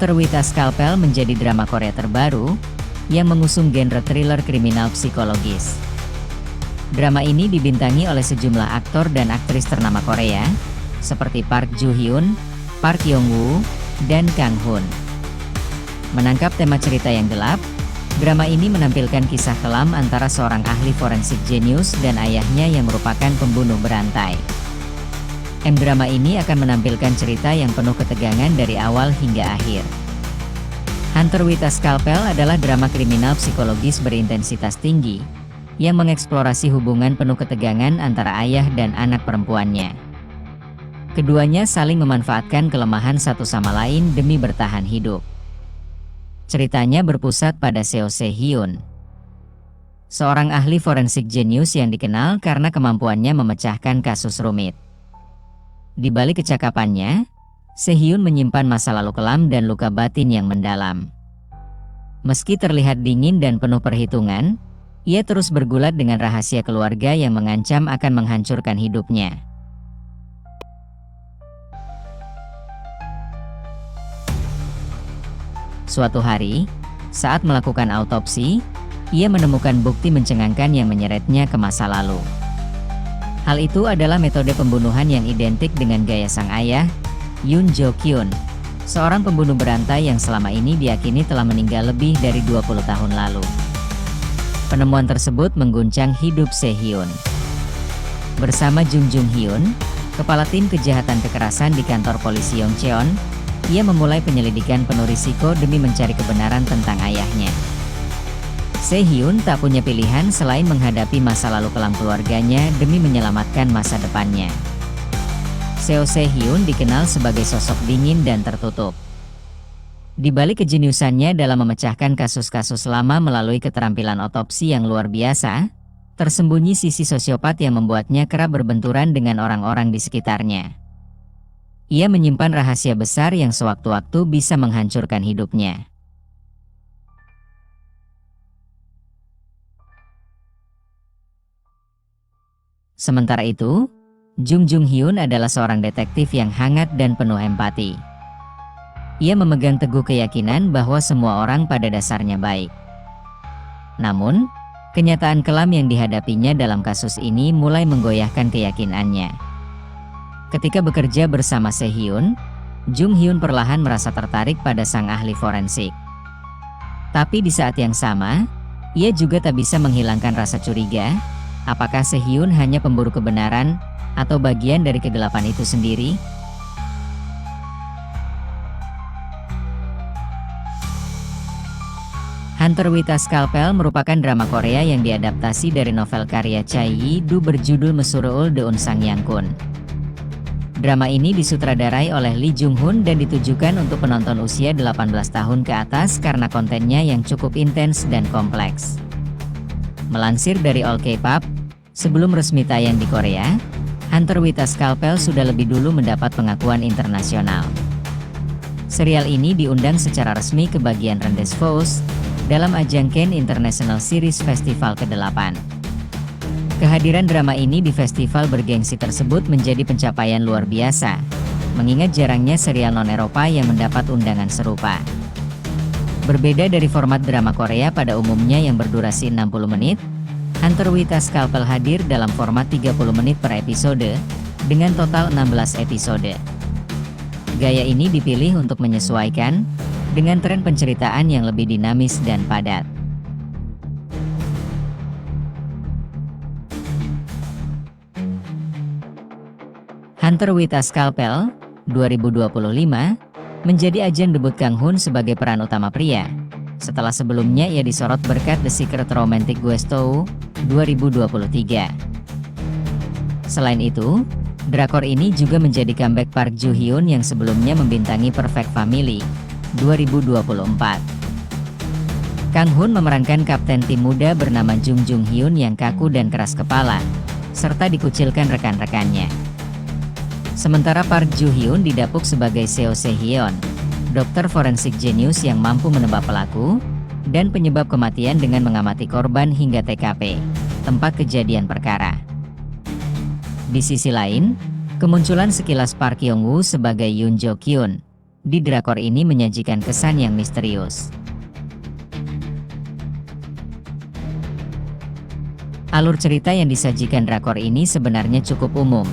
Hunter with a Scalpel menjadi drama Korea terbaru yang mengusung genre thriller kriminal psikologis. Drama ini dibintangi oleh sejumlah aktor dan aktris ternama Korea, seperti Park Joo Hyun, Park Yong Woo, dan Kang Hun. Menangkap tema cerita yang gelap, drama ini menampilkan kisah kelam antara seorang ahli forensik jenius dan ayahnya yang merupakan pembunuh berantai. Drama ini akan menampilkan cerita yang penuh ketegangan dari awal hingga akhir. Hunter with a Scalpel adalah drama kriminal psikologis berintensitas tinggi, yang mengeksplorasi hubungan penuh ketegangan antara ayah dan anak perempuannya. Keduanya saling memanfaatkan kelemahan satu sama lain demi bertahan hidup. Ceritanya berpusat pada Seo Se-hyun, seorang ahli forensik jenius yang dikenal karena kemampuannya memecahkan kasus rumit. Di balik kecakapannya, Se-hyun menyimpan masa lalu kelam dan luka batin yang mendalam. Meski terlihat dingin dan penuh perhitungan, ia terus bergulat dengan rahasia keluarga yang mengancam akan menghancurkan hidupnya. Suatu hari, saat melakukan autopsi, ia menemukan bukti mencengangkan yang menyeretnya ke masa lalu. Hal itu adalah metode pembunuhan yang identik dengan gaya sang ayah, Yoon Jo Kyun, seorang pembunuh berantai yang selama ini diyakini telah meninggal lebih dari 20 tahun lalu. Penemuan tersebut mengguncang hidup Se-hyun. Bersama Jung Jung Hyun, kepala tim kejahatan kekerasan di kantor polisi Yongcheon, ia memulai penyelidikan penuh risiko demi mencari kebenaran tentang ayahnya. Se-hyun tak punya pilihan selain menghadapi masa lalu kelam keluarganya demi menyelamatkan masa depannya. Seo Se-hyun dikenal sebagai sosok dingin dan tertutup. Di balik kejeniusannya dalam memecahkan kasus-kasus lama melalui keterampilan otopsi yang luar biasa, tersembunyi sisi sosiopat yang membuatnya kerap berbenturan dengan orang-orang di sekitarnya. Ia menyimpan rahasia besar yang sewaktu-waktu bisa menghancurkan hidupnya. Sementara itu, Jung Jung Hyun adalah seorang detektif yang hangat dan penuh empati. Ia memegang teguh keyakinan bahwa semua orang pada dasarnya baik. Namun, kenyataan kelam yang dihadapinya dalam kasus ini mulai menggoyahkan keyakinannya. Ketika bekerja bersama Se-hyun, Jung Hyun perlahan merasa tertarik pada sang ahli forensik. Tapi di saat yang sama, ia juga tak bisa menghilangkan rasa curiga, apakah Se-hyun hanya pemburu kebenaran atau bagian dari kegelapan itu sendiri? Hunter with a Scalpel merupakan drama Korea yang diadaptasi dari novel karya Chae Yi-do berjudul Mesureul Deun Sang Yang Kun. Drama ini disutradarai oleh Lee Jung Hoon dan ditujukan untuk penonton usia 18 tahun ke atas karena kontennya yang cukup intens dan kompleks. Melansir dari All K-pop, sebelum resmi tayang di Korea, Hunter with a Scalpel sudah lebih dulu mendapat pengakuan internasional. Serial ini diundang secara resmi ke bagian Rendezvous dalam ajang Cannes International Series Festival ke-8. Kehadiran drama ini di festival bergengsi tersebut menjadi pencapaian luar biasa, mengingat jarangnya serial non-Eropa yang mendapat undangan serupa. Berbeda dari format drama Korea pada umumnya yang berdurasi 60 menit, Hunter with a Scalpel hadir dalam format 30 menit per episode, dengan total 16 episode. Gaya ini dipilih untuk menyesuaikan dengan tren penceritaan yang lebih dinamis dan padat. Hunter with a Scalpel 2025 menjadi ajang debut Kang Hun sebagai peran utama pria, setelah sebelumnya ia disorot berkat The Secret Romantic Guesto 2023. Selain itu, drakor ini juga menjadi comeback Park Joo Hyun yang sebelumnya membintangi Perfect Family 2024. Kang Hun memerankan kapten tim muda bernama Jung Jung Hyun yang kaku dan keras kepala, serta dikucilkan rekan-rekannya. Sementara Park Joo Hyun didapuk sebagai Seo Se-hyun, dokter forensik jenius yang mampu menebak pelaku dan penyebab kematian dengan mengamati korban hingga TKP, tempat kejadian perkara. Di sisi lain, kemunculan sekilas Park Yong Woo sebagai Yoon Jo Kyun, di drakor ini menyajikan kesan yang misterius. Alur cerita yang disajikan drakor ini sebenarnya cukup umum,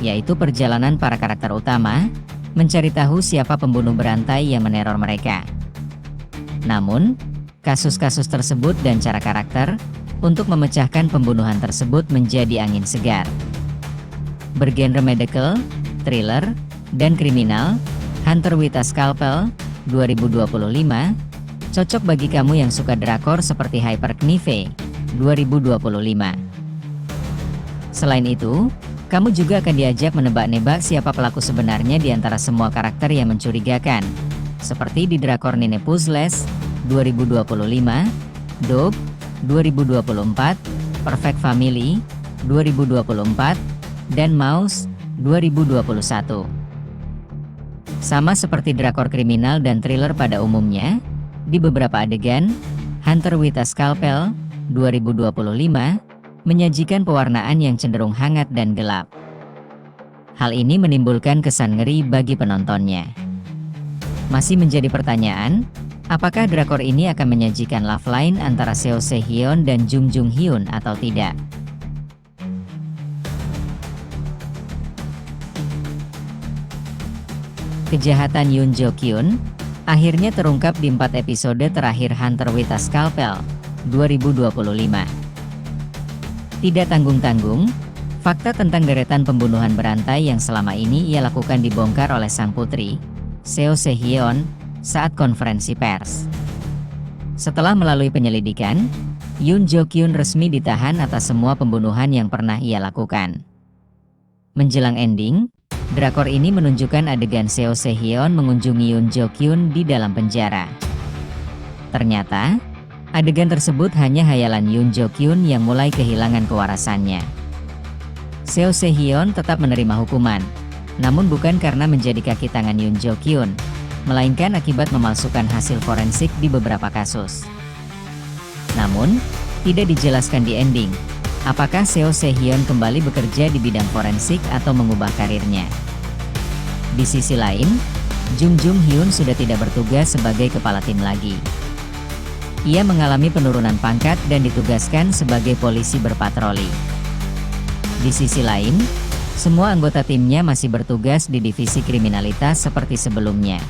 yaitu perjalanan para karakter utama mencari tahu siapa pembunuh berantai yang meneror mereka. Namun, kasus-kasus tersebut dan cara karakter untuk memecahkan pembunuhan tersebut menjadi angin segar. Bergenre medical, thriller, dan kriminal, Hunter with a Scalpel 2025 cocok bagi kamu yang suka drakor seperti Hyper Knife 2025. Selain itu, kamu juga akan diajak menebak-nebak siapa pelaku sebenarnya di antara semua karakter yang mencurigakan, seperti di drakor Nine Puzzles 2025, Dope 2024, Perfect Family 2024, dan Mouse 2021. Sama seperti drakor kriminal dan thriller pada umumnya, di beberapa adegan, Hunter with a Scalpel 2025 menyajikan pewarnaan yang cenderung hangat dan gelap. Hal ini menimbulkan kesan ngeri bagi penontonnya. Masih menjadi pertanyaan, apakah drakor ini akan menyajikan love line antara Seo Se-hyun dan Jung Jung-hyun atau tidak? Kejahatan Yoon Jo-kyun akhirnya terungkap di 4 episode terakhir Hunter with a Scalpel 2025. Tidak tanggung-tanggung, fakta tentang deretan pembunuhan berantai yang selama ini ia lakukan dibongkar oleh sang putri, Seo Se-hyun, saat konferensi pers. Setelah melalui penyelidikan, Yoon Jo-kyun resmi ditahan atas semua pembunuhan yang pernah ia lakukan. Menjelang ending, drakor ini menunjukkan adegan Seo Se-hyun mengunjungi Yoon Jo-kyun di dalam penjara. Ternyata, adegan tersebut hanya hayalan Yoon Jo-kyun yang mulai kehilangan kewarasannya. Seo Se-hyun tetap menerima hukuman, namun bukan karena menjadi kaki tangan Yoon Jo-kyun, melainkan akibat memalsukan hasil forensik di beberapa kasus. Namun, tidak dijelaskan di ending, apakah Seo Se-hyun kembali bekerja di bidang forensik atau mengubah karirnya. Di sisi lain, Jung Jung-hyun sudah tidak bertugas sebagai kepala tim lagi. Ia mengalami penurunan pangkat dan ditugaskan sebagai polisi berpatroli. Di sisi lain, semua anggota timnya masih bertugas di divisi kriminalitas seperti sebelumnya.